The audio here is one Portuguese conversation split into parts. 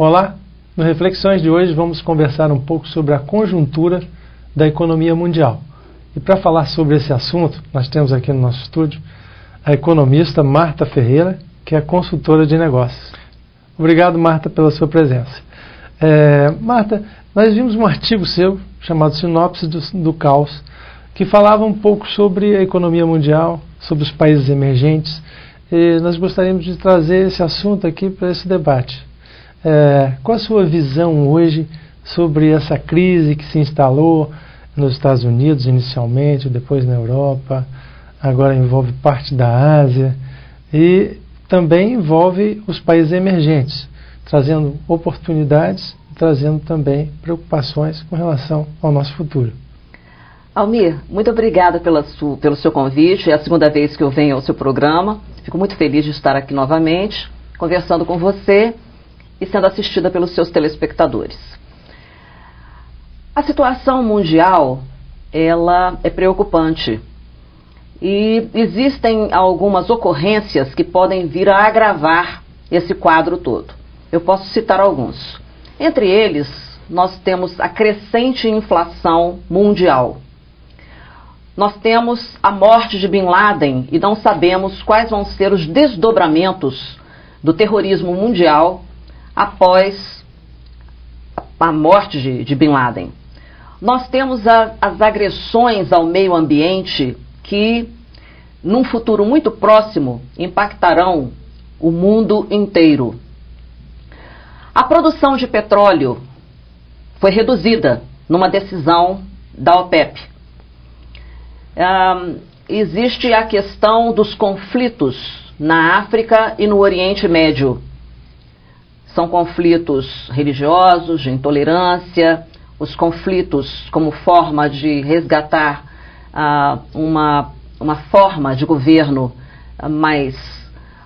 Olá, no Reflexões de hoje vamos conversar um pouco sobre a conjuntura da economia mundial. E para falar sobre esse assunto, nós temos aqui no nosso estúdio a economista Marta Ferreira, que é consultora de negócios. Obrigado, Marta, pela sua presença. Marta, nós vimos um artigo seu chamado Sinopse do Caos, que falava um pouco sobre a economia mundial, sobre os países emergentes, e nós gostaríamos de trazer esse assunto aqui para esse debate. Qual a sua visão hoje sobre essa crise que se instalou nos Estados Unidos inicialmente, depois na Europa, agora envolve parte da Ásia e também envolve os países emergentes, trazendo oportunidades e trazendo também preocupações com relação ao nosso futuro. Almir, muito obrigada pelo seu convite. É a segunda vez que eu venho ao seu programa. Fico muito feliz de estar aqui novamente, conversando com você e sendo assistida pelos seus telespectadores. A situação mundial, ela é preocupante. E existem algumas ocorrências que podem vir a agravar esse quadro todo. Eu posso citar alguns. Entre eles, nós temos a crescente inflação mundial. Nós temos a morte de Bin Laden e não sabemos quais vão ser os desdobramentos do terrorismo mundial após a morte de Bin Laden. Nós temos as agressões ao meio ambiente que, num futuro muito próximo, impactarão o mundo inteiro. A produção de petróleo foi reduzida numa decisão da OPEP. Existe a questão dos conflitos na África e no Oriente Médio. São conflitos religiosos, de intolerância, os conflitos como forma de resgatar uma forma de governo mais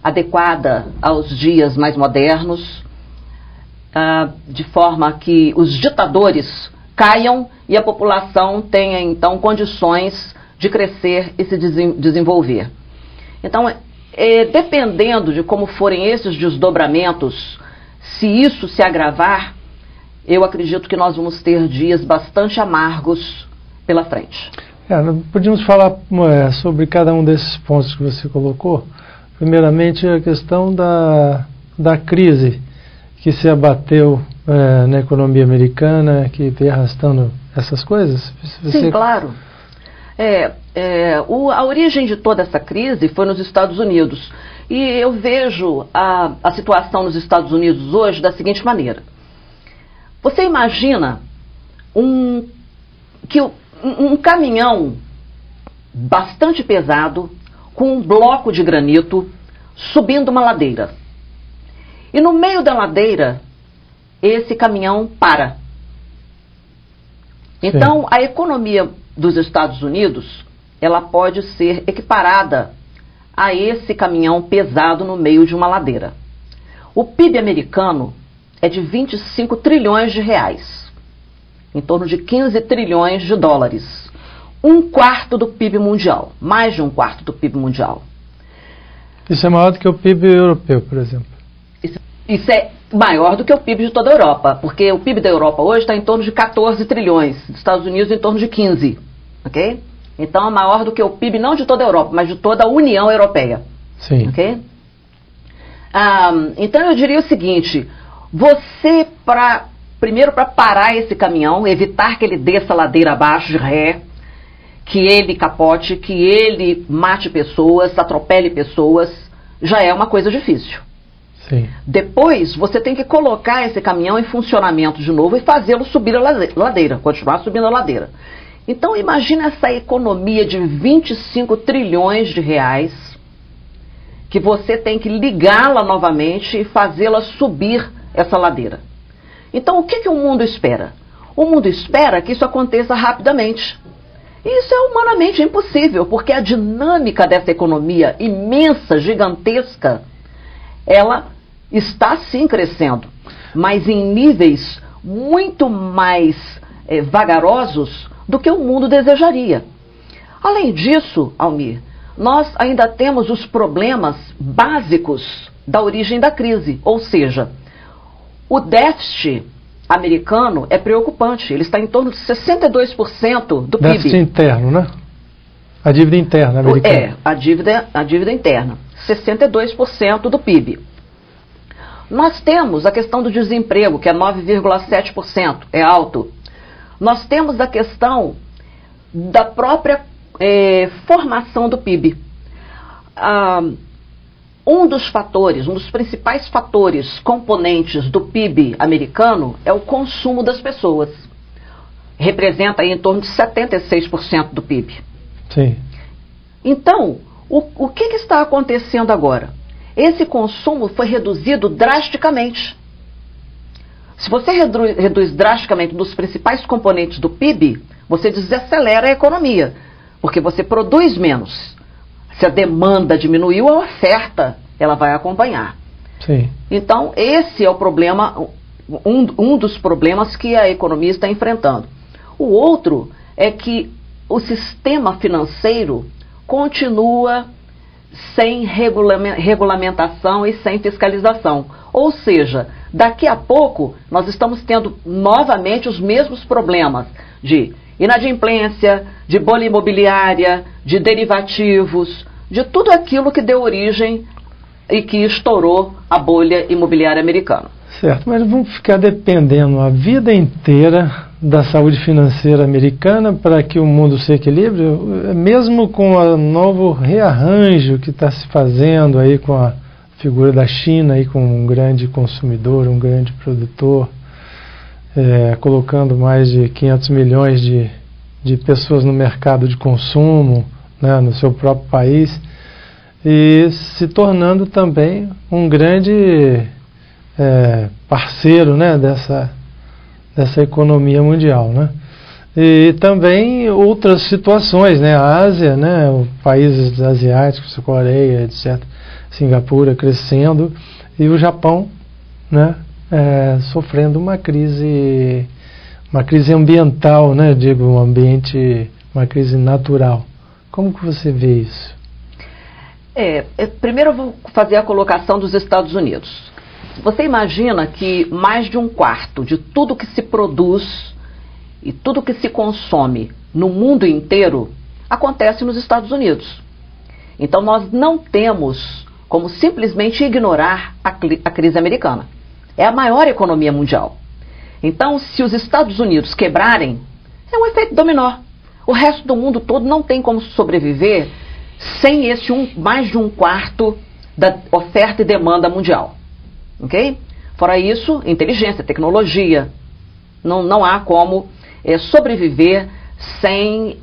adequada aos dias mais modernos, de forma que os ditadores caiam e a população tenha então condições de crescer e se desenvolver. Então, dependendo de como forem esses desdobramentos, se isso se agravar, eu acredito que nós vamos ter dias bastante amargos pela frente. Podíamos falar sobre cada um desses pontos que você colocou. Primeiramente, a questão da crise que se abateu na economia americana, que vem arrastando essas coisas. Sim, claro. A origem de toda essa crise foi nos Estados Unidos. E eu vejo a situação nos Estados Unidos hoje da seguinte maneira. Você imagina um caminhão bastante pesado com um bloco de granito subindo uma ladeira. E no meio da ladeira, esse caminhão para. Então, a economia dos Estados Unidos, ela pode ser equiparada a esse caminhão pesado no meio de uma ladeira. O PIB americano é de 25 trilhões de reais, em torno de 15 trilhões de dólares. Um quarto do PIB mundial, mais de um quarto do PIB mundial. Isso é maior do que o PIB europeu, por exemplo. Isso é maior do que o PIB de toda a Europa, porque o PIB da Europa hoje está em torno de 14 trilhões, dos Estados Unidos em torno de 15, ok? Então é maior do que o PIB não de toda a Europa, mas de toda a União Europeia. Sim. Ok? Então eu diria o seguinte, você, primeiro para parar esse caminhão, evitar que ele desça a ladeira abaixo de ré, que ele capote, que ele mate pessoas, atropele pessoas, já é uma coisa difícil. Sim. Depois, você tem que colocar esse caminhão em funcionamento de novo e fazê-lo subir a ladeira, continuar subindo a ladeira. Então, imagina essa economia de 25 trilhões de reais que você tem que ligá-la novamente e fazê-la subir essa ladeira. Então, o que o mundo espera? O mundo espera que isso aconteça rapidamente. E isso é humanamente impossível, porque a dinâmica dessa economia imensa, gigantesca, ela está sim crescendo, mas em níveis muito mais vagarosos do que o mundo desejaria. Além disso, Almir, nós ainda temos os problemas básicos da origem da crise, ou seja, O déficit americano é preocupante. Ele está em torno de 62% do PIB. Déficit interno, né? A dívida interna americana. A dívida interna. 62% do PIB. Nós temos a questão do desemprego, que é 9,7%, é alto. Nós temos a questão da própria formação do PIB. Um dos principais fatores componentes do PIB americano é o consumo das pessoas. Representa aí em torno de 76% do PIB. Sim. Então, o que está acontecendo agora? Esse consumo foi reduzido drasticamente. Se você reduz drasticamente um dos principais componentes do PIB, você desacelera a economia, porque você produz menos. Se a demanda diminuiu, a oferta ela vai acompanhar. Sim. Então, esse é o problema, um dos problemas que a economia está enfrentando. O outro é que o sistema financeiro continua sem regulamentação e sem fiscalização. Ou seja, daqui a pouco nós estamos tendo novamente os mesmos problemas de inadimplência, de bolha imobiliária, de derivativos, de tudo aquilo que deu origem e que estourou a bolha imobiliária americana. Certo, mas vamos ficar dependendo a vida inteira da saúde financeira americana para que o mundo se equilibre, mesmo com o novo rearranjo que está se fazendo aí com a figura da China, aí com um grande consumidor, um grande produtor, colocando mais de 500 milhões de pessoas no mercado de consumo, né, no seu próprio país, e se tornando também um grande parceiro, né, dessa economia mundial, né? E também outras situações, né? A Ásia, né? Países asiáticos, Coreia, etc., Singapura crescendo, e o Japão, né? Sofrendo uma crise ambiental, né? Digo, uma crise natural. Como que você vê isso? Primeiro eu vou fazer a colocação dos Estados Unidos. Você imagina que mais de um quarto de tudo que se produz e tudo que se consome no mundo inteiro acontece nos Estados Unidos. Então nós não temos como simplesmente ignorar a crise americana. É a maior economia mundial. Então, se os Estados Unidos quebrarem, é um efeito dominó. O resto do mundo todo não tem como sobreviver sem mais de um quarto da oferta e demanda mundial. Ok? Fora isso, inteligência, tecnologia. Não há como sobreviver sem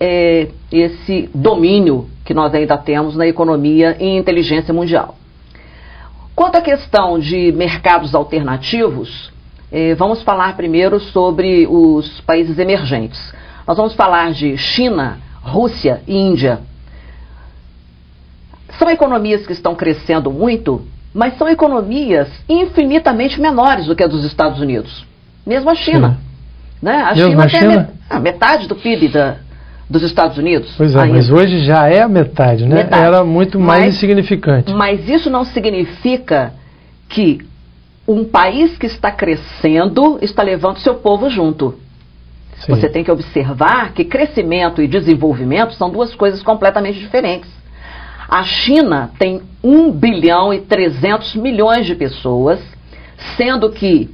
esse domínio que nós ainda temos na economia e inteligência mundial. Quanto à questão de mercados alternativos, vamos falar primeiro sobre os países emergentes. Nós vamos falar de China, Rússia e Índia. São economias que estão crescendo muito, mas são economias infinitamente menores do que a dos Estados Unidos. Mesmo a China. Né? A China tem a metade do PIB dos Estados Unidos. Pois é, mas hoje já é a metade, né? Era muito mais insignificante. Mas isso não significa que um país que está crescendo está levando seu povo junto. Sim. Você tem que observar que crescimento e desenvolvimento são duas coisas completamente diferentes. A China tem 1 bilhão e 300 milhões de pessoas, sendo que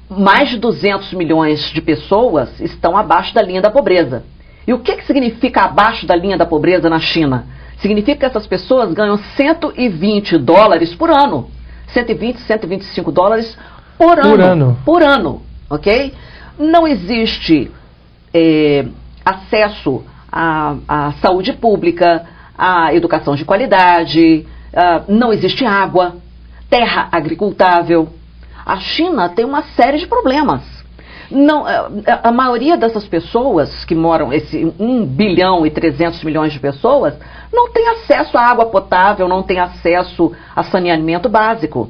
mais de 200 milhões de pessoas estão abaixo da linha da pobreza. E o que significa abaixo da linha da pobreza na China? Significa que essas pessoas ganham $120 por ano. 120, 125 dólares por ano. Por ano, ok? Não existe acesso à saúde pública, à educação de qualidade, não existe água, terra agricultável. A China tem uma série de problemas. Não, a maioria dessas pessoas que moram, esse 1 bilhão e 300 milhões de pessoas, não tem acesso à água potável, não tem acesso a saneamento básico.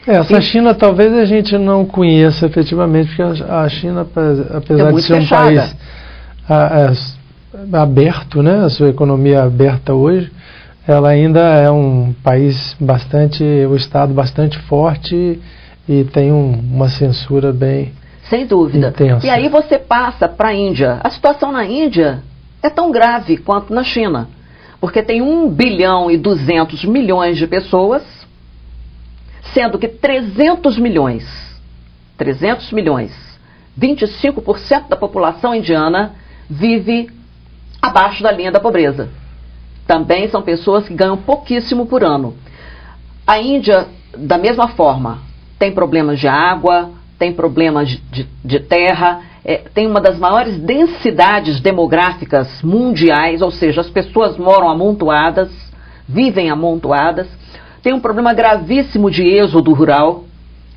Essa China talvez a gente não conheça efetivamente, porque a China, apesar de ser fechada. Um país aberto, né, a sua economia aberta hoje, ela ainda é um país o Estado bastante forte e tem uma censura bem sem dúvida. intensa. E aí você passa para a Índia. A situação na Índia é tão grave quanto na China, porque tem 1 bilhão e 200 milhões de pessoas, sendo que 300 milhões, 25% da população indiana vive abaixo da linha da pobreza. Também são pessoas que ganham pouquíssimo por ano. A Índia, da mesma forma, tem problemas de água, tem problemas de terra, tem uma das maiores densidades demográficas mundiais, ou seja, as pessoas moram amontoadas, vivem amontoadas, tem um problema gravíssimo de êxodo rural.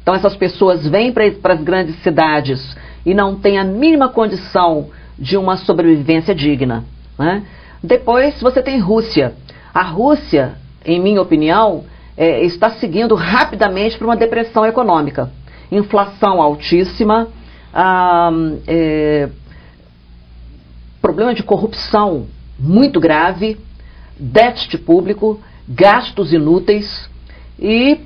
Então essas pessoas vêm para as grandes cidades e não têm a mínima condição de uma sobrevivência digna, né? Depois você tem Rússia. A Rússia, em minha opinião, está seguindo rapidamente para uma depressão econômica. Inflação altíssima, problema de corrupção muito grave, déficit público, gastos inúteis e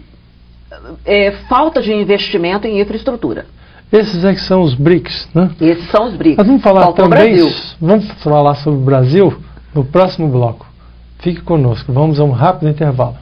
falta de investimento em infraestrutura. Esses é que são os BRICS, né? Esses são os BRICS. Mas vamos falar Faltou também, Brasil. vamos falar sobre o Brasil no próximo bloco. Fique conosco, vamos a um rápido intervalo.